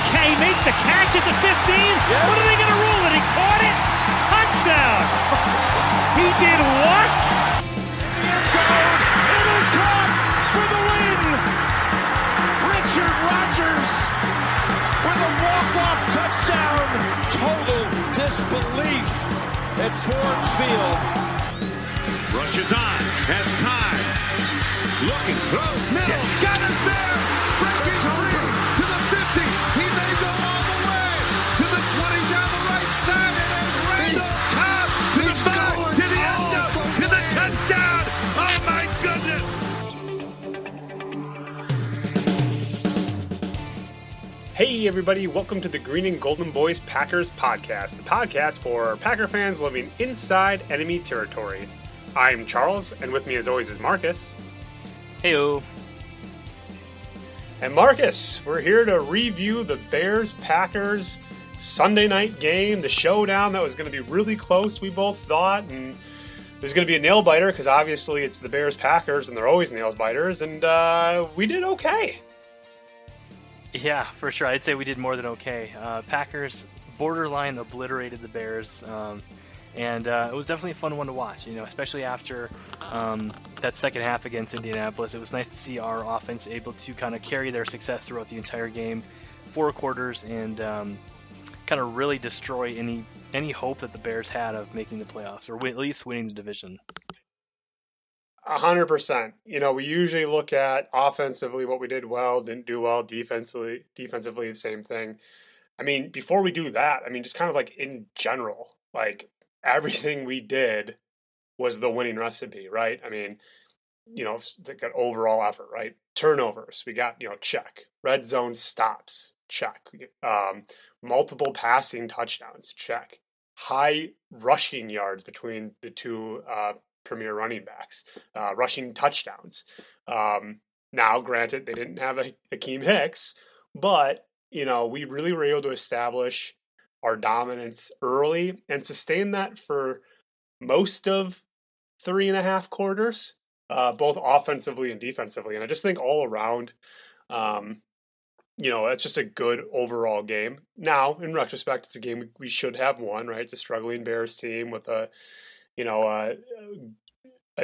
K make the catch at the 15? Yes. What are they going to rule it? He caught it? Touchdown! He did what? So it is caught for the win! Richard Rodgers with a walk-off touchdown. Total disbelief at Ford Field. Rushes on, has time. Looking, throws, middle, got it there! Breaking free to the 50. He may go all the way to the 20 down the right side. And there's Randall Cobb to the 5, to the end zone, to the touchdown. Oh my goodness! Hey everybody, welcome to the Green and Golden Boys Packers podcast, the podcast for Packer fans living inside enemy territory. I'm Charles, and with me as always is Marcus. Heyo. And Marcus, we're here to review the Bears-Packers Sunday night game, the showdown that was going to be really close, we both thought, and there's going to be a nail-biter because obviously it's the Bears-Packers and they're always nail-biters, and we did okay. Yeah, for sure. I'd say we did more than okay. Packers borderline obliterated the Bears, and it was definitely a fun one to watch, especially after that second half against Indianapolis. It was nice to see our offense able to kind of carry their success throughout the entire game, 4 quarters, and kind of really destroy any hope that the Bears had of making the playoffs, or at least winning the division. 100%. We usually look at offensively what we did well, didn't do well, defensively the same thing. I mean, before we do that, just kind of like in general, like everything we did was the winning recipe, right? The overall effort, right? Turnovers, we got, check. Red zone stops, check. Multiple passing touchdowns, check. High rushing yards between the two premier running backs, rushing touchdowns. Now, granted, they didn't have Akeem Hicks, but, we really were able to establish our dominance early and sustain that for most of 3.5 quarters, both offensively and defensively. And I just think all around, it's just a good overall game. Now, in retrospect, it's a game we should have won, right? It's a struggling Bears team with a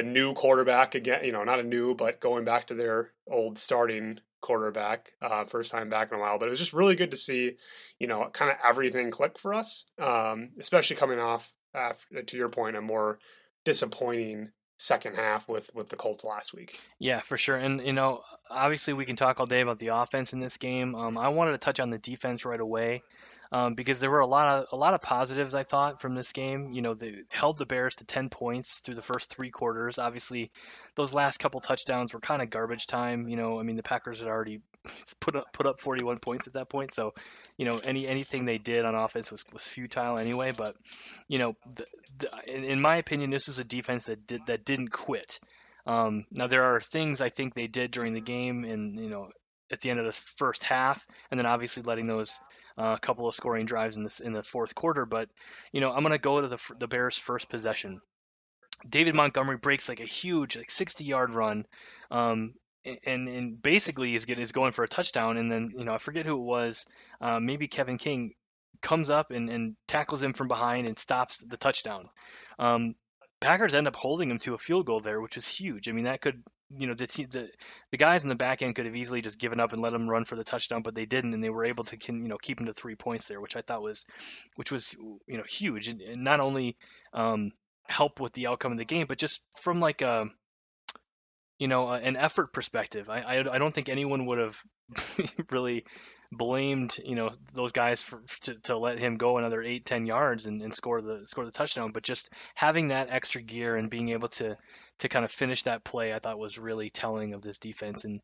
new quarterback again, not a new, but going back to their old starting quarterback, first time back in a while. But it was just really good to see, kind of everything click for us, especially coming off, to your point, a more disappointing second half with the Colts last week. Yeah, for sure. And, obviously we can talk all day about the offense in this game. I wanted to touch on the defense right away. Because there were a lot of positives, I thought, from this game. They held the Bears to 10 points through the first 3 quarters. Obviously, those last couple touchdowns were kind of garbage time. The Packers had already put up 41 points at that point. So, anything they did on offense was futile anyway. But, in my opinion, this is a defense that didn't quit. Now, there are things I think they did during the game and, at the end of the first half, and then obviously letting those couple of scoring drives in the fourth quarter. But I'm going to go to the Bears' first possession. David Montgomery breaks like a huge 60-yard run, and basically is going for a touchdown. And then I forget who it was, maybe Kevin King comes up and tackles him from behind and stops the touchdown. Packers end up holding him to a field goal there, which is huge. That could, the guys in the back end could have easily just given up and let him run for the touchdown, but they didn't, and they were able to, keep him to 3 points there, which I thought was huge, and not only help with the outcome of the game, but just from like an effort perspective. I don't think anyone would have really blamed those guys to let him go another 8-10 yards and score the touchdown, but just having that extra gear and being able to kind of finish that play, I thought was really telling of this defense. And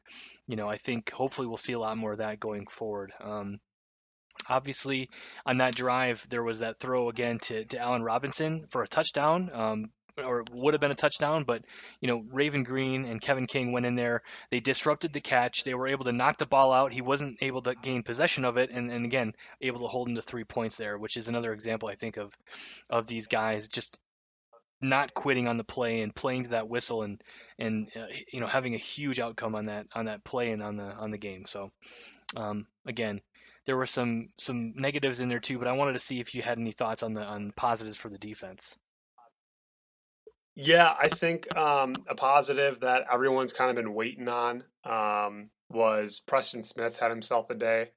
I think hopefully we'll see a lot more of that going forward. Obviously, on that drive, there was that throw again to Allen Robinson for a touchdown. Or would have been a touchdown, but Raven Green and Kevin King went in there. They disrupted the catch. They were able to knock the ball out. He wasn't able to gain possession of it, and again able to hold him to 3 points there, which is another example, I think, of these guys just not quitting on the play and playing to that whistle and having a huge outcome on that play and on the game. So again, there were some negatives in there too. But I wanted to see if you had any thoughts on positives for the defense. Yeah, I think a positive that everyone's kind of been waiting on was Preston Smith had himself a day.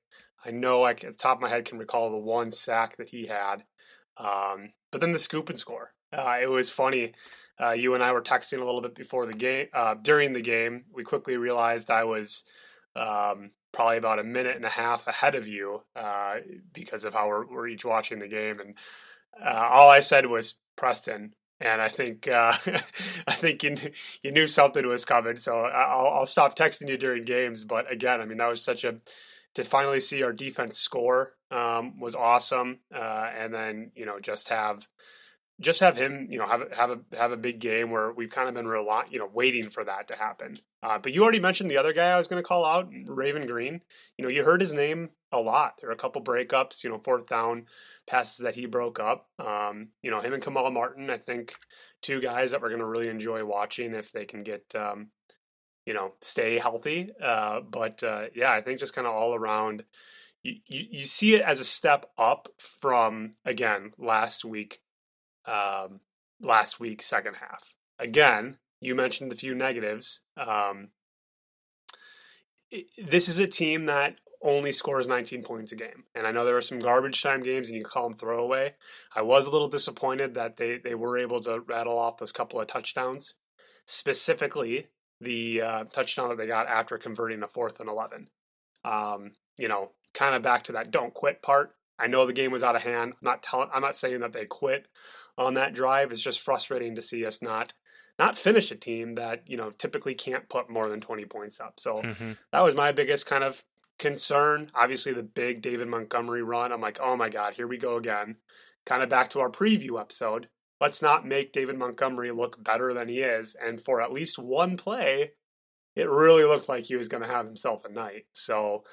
I know at the top of my head can recall the one sack that he had, but then the scoop and score. It was funny. You and I were texting a little bit before the game. During the game, we quickly realized I was probably about a minute and a half ahead of you because of how we're each watching the game, and all I said was Preston, and I think I think you knew something was coming. So I'll stop texting you during games. But again, I mean that was such a to finally see our defense score was awesome, and then just have him, have a big game where we've kind of been waiting for that to happen. But you already mentioned the other guy I was going to call out, Raven Green. You heard his name a lot. There were a couple breakups, fourth down passes that he broke up. Him and Kamal Martin, I think, two guys that we're going to really enjoy watching if they can get, stay healthy. But yeah, I think just kind of all around, you see it as a step up from again um, last week, second half. Again, you mentioned the few negatives. This is a team that only scores 19 points a game. And I know there are some garbage time games and you call them throwaway. I was a little disappointed that they were able to rattle off those couple of touchdowns, specifically the touchdown that they got after converting a 4th and 11. Kind of back to that don't quit part. I know the game was out of hand. I'm not saying that they quit on that drive. It's just frustrating to see us not finish a team that typically can't put more than 20 points up. So Hmm. that was my biggest kind of concern. Obviously, the big David Montgomery run. I'm like, oh my god, here we go again. Kind of back to our preview episode. Let's not make David Montgomery look better than he is. And for at least one play, it really looked like he was going to have himself a night. So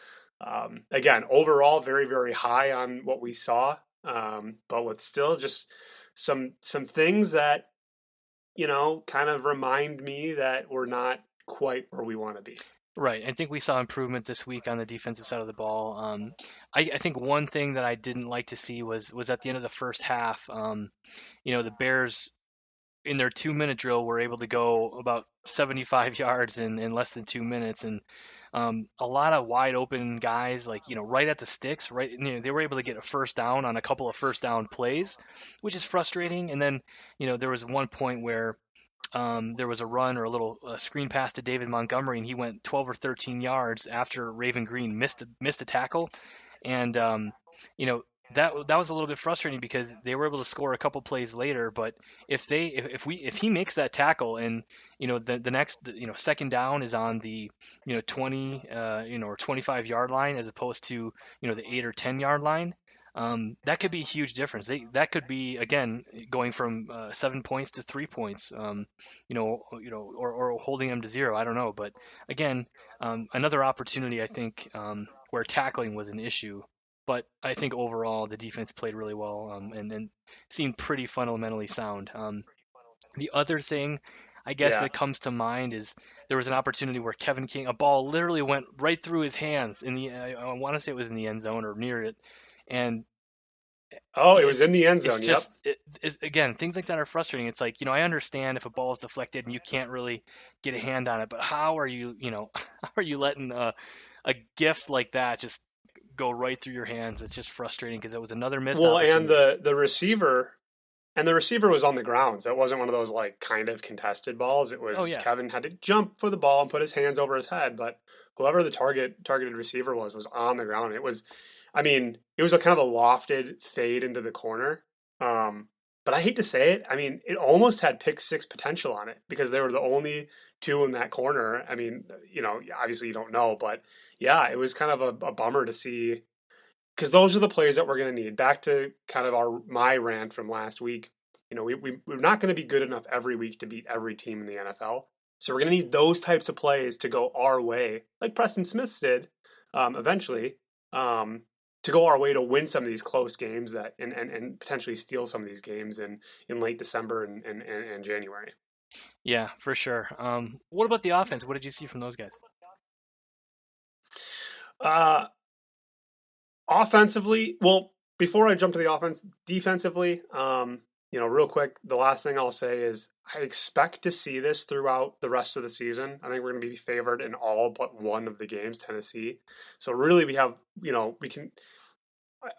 again, overall, very very high on what we saw, but with still just some things that kind of remind me that we're not quite where we want to be. Right. I think we saw improvement this week on the defensive side of the ball. I think one thing that I didn't like to see was at the end of the first half. The Bears in their 2 minute drill were able to go about 75 yards in less than 2 minutes, and a lot of wide open guys, like right at the sticks, right. They were able to get a first down on a couple of first down plays, which is frustrating. And then there was one point where there was a run or a little screen pass to David Montgomery, and he went 12 or 13 yards after Raven Green missed a tackle, and you know that was a little bit frustrating because they were able to score a couple plays later. But if he makes that tackle, and the next second down is on the 20 or 25 yard line as opposed to the 8 or 10 yard line. That could be a huge difference. That could be again going from 7 points to 3 points, or holding them to zero. I don't know, but again, another opportunity I think where tackling was an issue. But I think overall the defense played really well, and seemed pretty fundamentally sound. The other thing I guess Yeah. that comes to mind is there was an opportunity where Kevin King, a ball literally went right through his hands in the I want to say it was in the end zone or near it, and Oh, it was in it's the end it's zone. Yep. just again, things like that are frustrating. It's like I understand if a ball is deflected and you can't really get a hand on it, but how are you how are you letting a gift like that just go right through your hands? It's just frustrating because it was another missed Well, and opportunity. the receiver was on the ground, so it wasn't one of those like kind of contested balls. It Oh was yeah. Kevin had to jump for the ball and put his hands over his head, but whoever the targeted receiver was on the ground. I mean, it was a kind of a lofted fade into the corner. Um, but I hate to say it, I mean, it almost had pick six potential on it because they were the only two in that corner. I mean, obviously you don't know, but yeah, it was kind of a bummer to see because those are the plays that we're going to need. Back to kind of my rant from last week. We're not going to be good enough every week to beat every team in the NFL. So we're going to need those types of plays to go our way, like Preston Smith did eventually, um, to go our way to win some of these close games and potentially steal some of these games in late December and January. Yeah, for sure. What about the offense? What did you see from those guys? Uh, Offensively, well, before I jump to the offense, defensively, real quick, the last thing I'll say is I expect to see this throughout the rest of the season. I think we're going to be favored in all but one of the games, Tennessee. So really, we have, we can.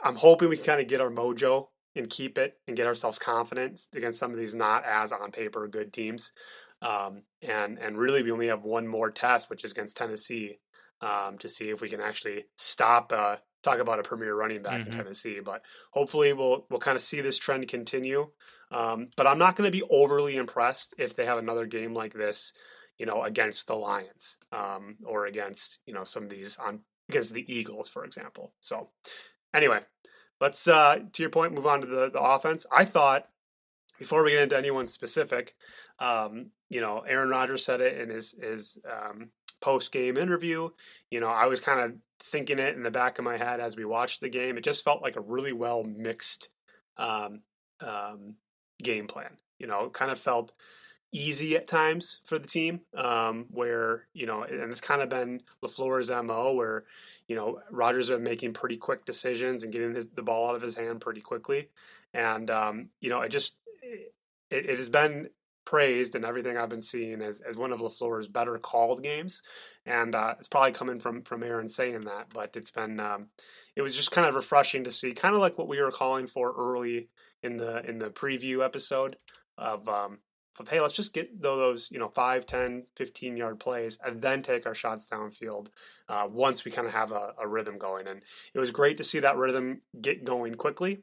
I'm hoping we can kind of get our mojo and keep it and get ourselves confidence against some of these not as on paper good teams. And really, we only have one more test, which is against Tennessee, to see if we can actually stop. Talk about a premier running back in Tennessee, but hopefully we'll kind of see this trend continue. But I'm not going to be overly impressed if they have another game like this, against the Lions, or against some of these against the Eagles, for example. So anyway, let's to your point, move on to the offense. I thought before we get into anyone specific, Aaron Rodgers said it in his post game interview. I was kind of thinking it in the back of my head as we watched the game. It just felt like a really well mixed game plan. It kind of felt easy at times for the team, where and it's kind of been LaFleur's MO, where Rodgers has been making pretty quick decisions and getting the ball out of his hand pretty quickly, and it has been praised in everything I've been seeing as one of LaFleur's better called games, and it's probably coming from Aaron saying that, but it's been it was just kind of refreshing to see, kind of like what we were calling for early in the preview episode of hey, let's just get those 5, 10, 15-yard plays and then take our shots downfield once we kind of have a rhythm going. And it was great to see that rhythm get going quickly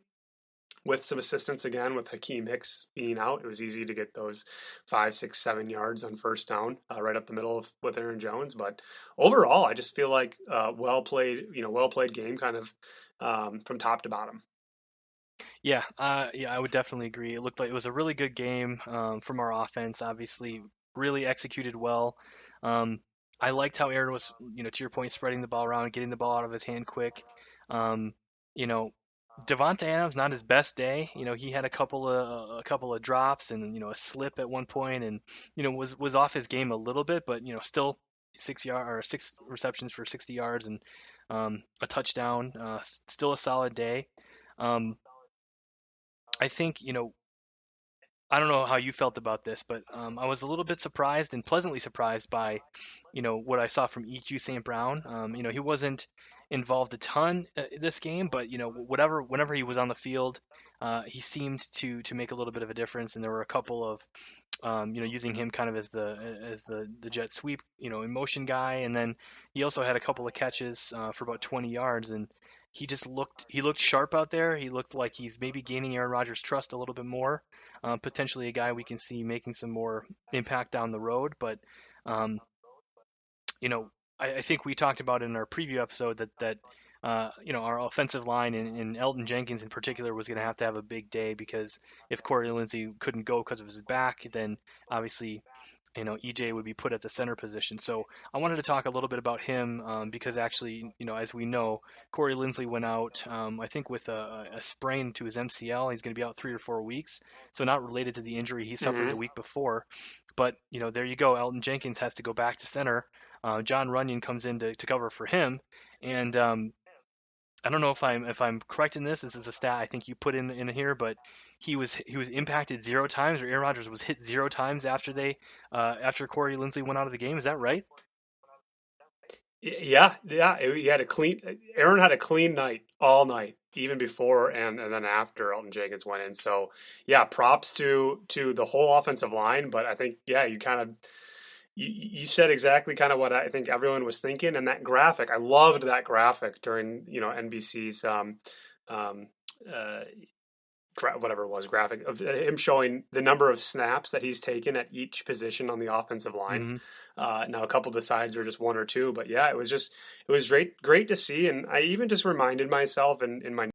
with some assistance again with Hakeem Hicks being out. It was easy to get those 5, 6, 7 yards on first down right up the middle with Aaron Jones. But overall, I just feel like well played game kind of from top to bottom. Yeah, I would definitely agree. It looked like it was a really good game from our offense. Obviously, really executed well. I liked how Aaron was, to your point, spreading the ball around, getting the ball out of his hand quick. Um, you know, Devonta Adams not his best day. He had a couple of drops and a slip at one point, and was off his game a little bit, but still 6 receptions for 60 yards and a touchdown. Still a solid day. Um, I think, I don't know how you felt about this, but I was a little bit surprised and pleasantly surprised by, what I saw from EQ St. Brown. He wasn't involved a ton this game, but whenever he was on the field, he seemed to make a little bit of a difference. And there were a couple of using him kind of as the jet sweep, in motion guy, and then he also had a couple of catches for about 20 yards, and he looked sharp out there. He looked like he's maybe gaining Aaron Rodgers' trust a little bit more. Potentially a guy we can see making some more impact down the road, but um, I think we talked about in our preview episode that our offensive line and Elton Jenkins in particular was going to have a big day, because if Corey Lindsey couldn't go because of his back, then obviously EJ would be put at the center position. So I wanted to talk a little bit about him because actually, as we know, Corey Linsley went out, I think with a sprain to his MCL. He's going to be out 3 or 4 weeks. So not related to the injury he suffered the week before. But, there you go. Elton Jenkins has to go back to center. John Runyon comes in to cover for him. And I don't know if I'm correct in this. This is a stat I think you put in here, but he was impacted 0 times, or Aaron Rodgers was hit 0 times after Corey Linsley went out of the game. Is that right? Yeah. Aaron had a clean night all night, even before and then after Elton Jenkins went in. So yeah, props to the whole offensive line. But I think, yeah, you said exactly kind of what I think everyone was thinking. And that graphic, I loved that graphic during, NBC's whatever it was, graphic of him showing the number of snaps that he's taken at each position on the offensive line. Now a couple of the sides were just 1 or 2, but yeah, it was great to see. And I even just reminded myself in my